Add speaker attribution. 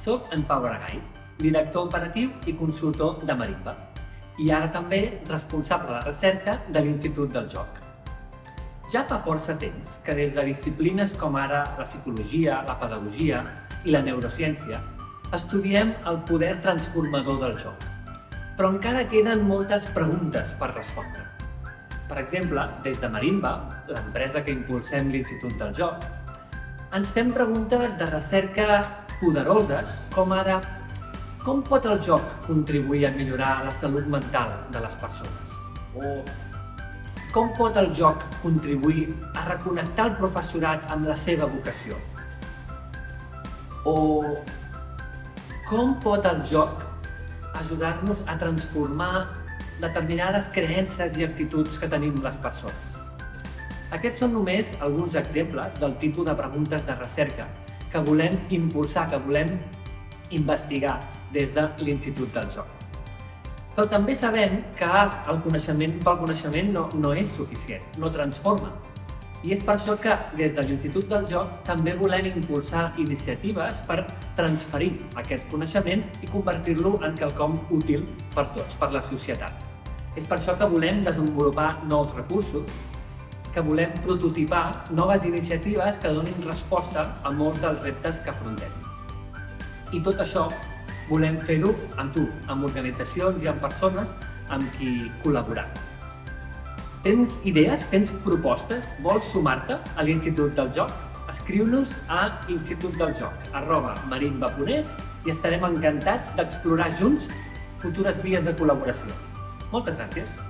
Speaker 1: Soc en Pau Aragall, director operatiu i consultor de Marimba, i ara també responsable de recerca de l'Institut del Joc. Ja fa força temps que des de disciplines com ara la psicologia, la pedagogia i la neurociència estudiem el poder transformador del joc, però encara queden moltes preguntes per respondre. Per exemple, des de Marimba, l'empresa que impulsem l'Institut del Joc, ens fem preguntes de recerca poderoses com ara com pot el joc contribuir a millorar la salut mental de les persones? O com pot el joc contribuir a reconnectar el professorat amb la seva vocació? O com pot el joc ajudar-nos a transformar determinades creences i actituds que tenim les persones? Aquests són només alguns exemples del tipus de preguntes de recerca que volem impulsar, que volem investigar des de l'Institut del Joc. Però també sabem que el coneixement pel coneixement no és suficient, no transforma. I és per això que des de l'Institut del Joc també volem impulsar iniciatives per transferir aquest coneixement i convertir-lo en quelcom útil per tots, per la societat. És per això que volem desenvolupar nous recursos, que volem prototipar noves iniciatives que donin resposta a molts dels reptes que afrontem. I tot això volem fer-ho amb tu, amb organitzacions i amb persones amb qui col·laborar. Tens idees? Tens propostes? Vols sumar-te a l'Institut del Joc? Escriu-nos a institutdeljoc@marimba.es i estarem encantats d'explorar junts futures vies de col·laboració. Moltes gràcies!